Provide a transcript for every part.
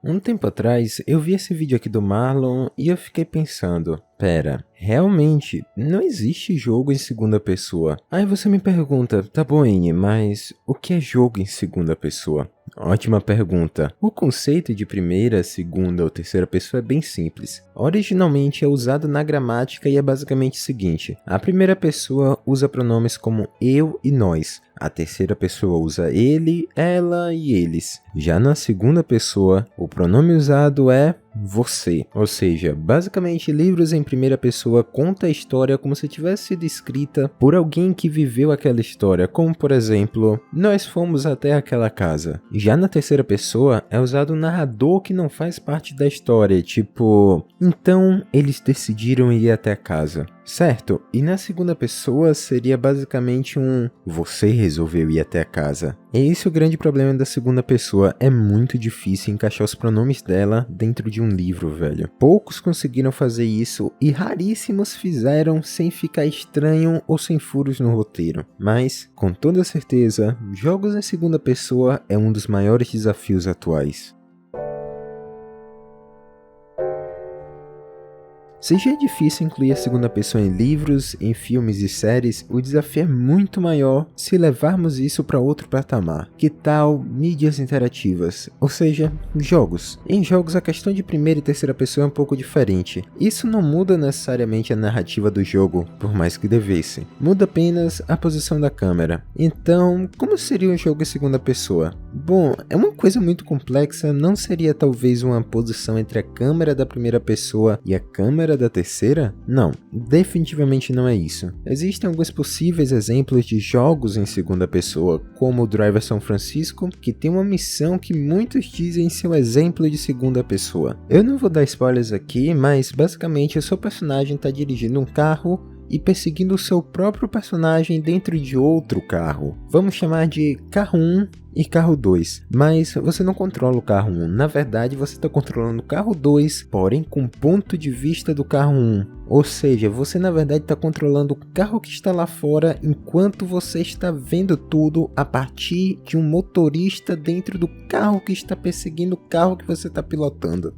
Um tempo atrás, eu vi esse vídeo aqui do Marlon e eu fiquei pensando, pera, realmente não existe jogo em segunda pessoa? Aí você me pergunta, tá bom, Ine, mas o que é jogo em segunda pessoa? Ótima pergunta. O conceito de primeira, segunda ou terceira pessoa é bem simples. Originalmente é usado na gramática e é basicamente o seguinte: a primeira pessoa usa pronomes como eu e nós. A terceira pessoa usa ele, ela e eles. Já na segunda pessoa, o pronome usado é você. Ou seja, basicamente livros em primeira pessoa conta a história como se tivesse sido escrita por alguém que viveu aquela história, como por exemplo, nós fomos até aquela casa. Já na terceira pessoa é usado um narrador que não faz parte da história, tipo, então eles decidiram ir até a casa. Certo, e na segunda pessoa seria basicamente um você resolveu ir até a casa. E esse é o grande problema da segunda pessoa, é muito difícil encaixar os pronomes dela dentro de um livro, velho. Poucos conseguiram fazer isso e raríssimos fizeram sem ficar estranho ou sem furos no roteiro. Mas, com toda certeza, jogos em segunda pessoa é um dos maiores desafios atuais. Se já é difícil incluir a segunda pessoa em livros, em filmes e séries, o desafio é muito maior se levarmos isso para outro patamar. Que tal mídias interativas, ou seja, jogos? Em jogos a questão de primeira e terceira pessoa é um pouco diferente. Isso não muda necessariamente a narrativa do jogo, por mais que devesse. Muda apenas a posição da câmera. Então, como seria um jogo em segunda pessoa? Bom, é uma coisa muito complexa, não seria talvez uma posição entre a câmera da primeira pessoa e a câmera da terceira? Não, definitivamente não é isso. Existem alguns possíveis exemplos de jogos em segunda pessoa, como o Driver São Francisco, que tem uma missão que muitos dizem ser um exemplo de segunda pessoa. Eu não vou dar spoilers aqui, mas basicamente o seu personagem está dirigindo um carro e perseguindo o seu próprio personagem dentro de outro carro. Vamos chamar de carro 1 e carro 2, mas você não controla o carro 1, na verdade você está controlando o carro 2, porém com o ponto de vista do carro 1. Ou seja, você na verdade está controlando o carro que está lá fora enquanto você está vendo tudo a partir de um motorista dentro do carro que está perseguindo o carro que você está pilotando.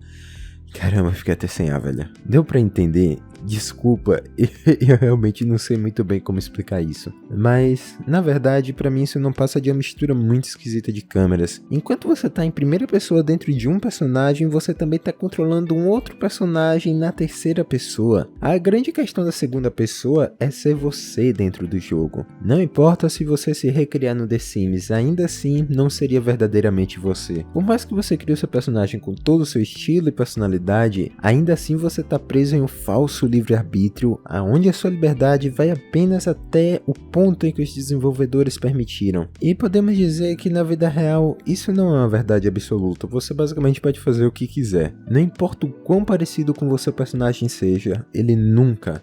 Caramba, fiquei até sem ar, velho. Deu pra entender? Desculpa, eu realmente não sei muito bem como explicar isso. Mas, na verdade, pra mim isso não passa de uma mistura muito esquisita de câmeras. Enquanto você tá em primeira pessoa dentro de um personagem, você também tá controlando um outro personagem na terceira pessoa. A grande questão da segunda pessoa é ser você dentro do jogo. Não importa se você se recriar no The Sims, ainda assim não seria verdadeiramente você. Por mais que você crie o seu personagem com todo o seu estilo e personalidade, ainda assim você tá preso em um falso livre-arbítrio, aonde a sua liberdade vai apenas até o ponto em que os desenvolvedores permitiram. E podemos dizer que na vida real isso não é uma verdade absoluta, você basicamente pode fazer o que quiser. Não importa o quão parecido com você o personagem seja, ele nunca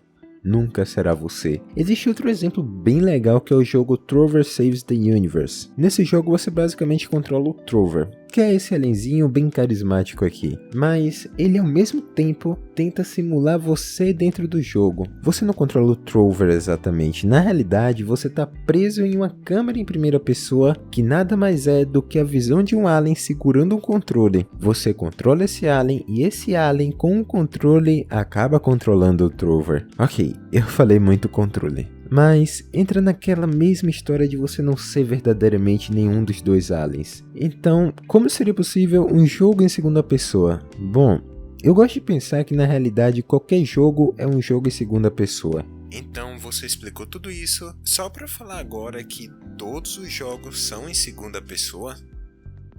será você. Existe outro exemplo bem legal que é o jogo Trover Saves the Universe. Nesse jogo você basicamente controla o Trover, que é esse alienzinho bem carismático aqui, mas ele ao mesmo tempo tenta simular você dentro do jogo. Você não controla o Trover exatamente, na realidade você está preso em uma câmera em primeira pessoa que nada mais é do que a visão de um alien segurando um controle. Você controla esse alien e esse alien com o controle acaba controlando o Trover. Ok, eu falei muito controle. Mas entra naquela mesma história de você não ser verdadeiramente nenhum dos dois aliens. Então, como seria possível um jogo em segunda pessoa? Bom, eu gosto de pensar que na realidade qualquer jogo é um jogo em segunda pessoa. Então você explicou tudo isso só para falar agora que todos os jogos são em segunda pessoa?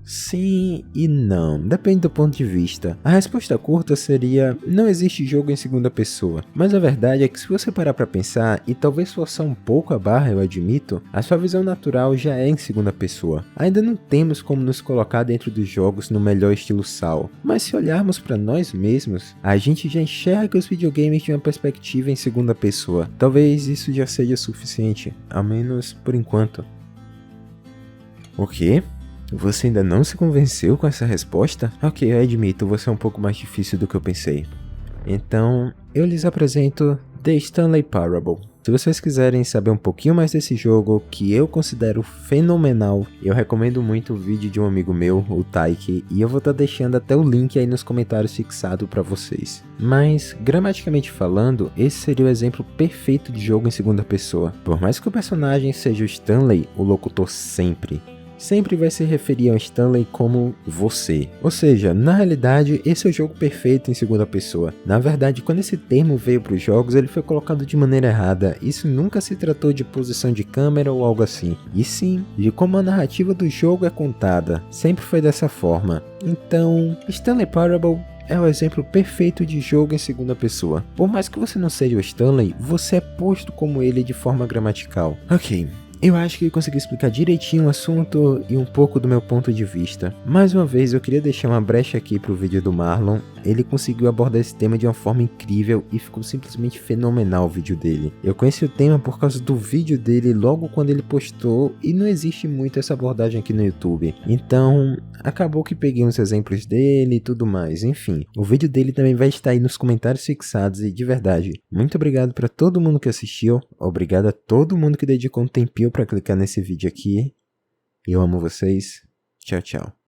Sim e não, depende do ponto de vista. A resposta curta seria: não existe jogo em segunda pessoa. Mas a verdade é que se você parar pra pensar, e talvez forçar um pouco a barra, eu admito, a sua visão natural já é em segunda pessoa. Ainda não temos como nos colocar dentro dos jogos no melhor estilo Saw, mas se olharmos pra nós mesmos, a gente já enxerga os videogames de uma perspectiva em segunda pessoa. Talvez isso já seja suficiente, ao menos por enquanto. O quê? Você ainda não se convenceu com essa resposta? Ok, eu admito, você é um pouco mais difícil do que eu pensei. Então, eu lhes apresento The Stanley Parable. Se vocês quiserem saber um pouquinho mais desse jogo, que eu considero fenomenal, eu recomendo muito o vídeo de um amigo meu, o Taiki, e eu vou estar deixando até o link aí nos comentários fixado para vocês. Mas, gramaticamente falando, esse seria o exemplo perfeito de jogo em segunda pessoa. Por mais que o personagem seja o Stanley, o locutor sempre vai se referir ao Stanley como você. Ou seja, na realidade, esse é o jogo perfeito em segunda pessoa. Na verdade, quando esse termo veio para os jogos, ele foi colocado de maneira errada. Isso nunca se tratou de posição de câmera ou algo assim. E sim, de como a narrativa do jogo é contada. Sempre foi dessa forma. Então, Stanley Parable é o exemplo perfeito de jogo em segunda pessoa. Por mais que você não seja o Stanley, você é posto como ele de forma gramatical. Ok. Eu acho que consegui explicar direitinho o assunto e um pouco do meu ponto de vista. Mais uma vez, eu queria deixar uma brecha aqui pro vídeo do Marlon. Ele conseguiu abordar esse tema de uma forma incrível e ficou simplesmente fenomenal o vídeo dele. Eu conheci o tema por causa do vídeo dele logo quando ele postou e não existe muito essa abordagem aqui no YouTube. Então, acabou que peguei uns exemplos dele e tudo mais. Enfim, o vídeo dele também vai estar aí nos comentários fixados e de verdade, muito obrigado para todo mundo que assistiu. Obrigado a todo mundo que dedicou um tempinho para clicar nesse vídeo aqui. Eu amo vocês. Tchau, tchau.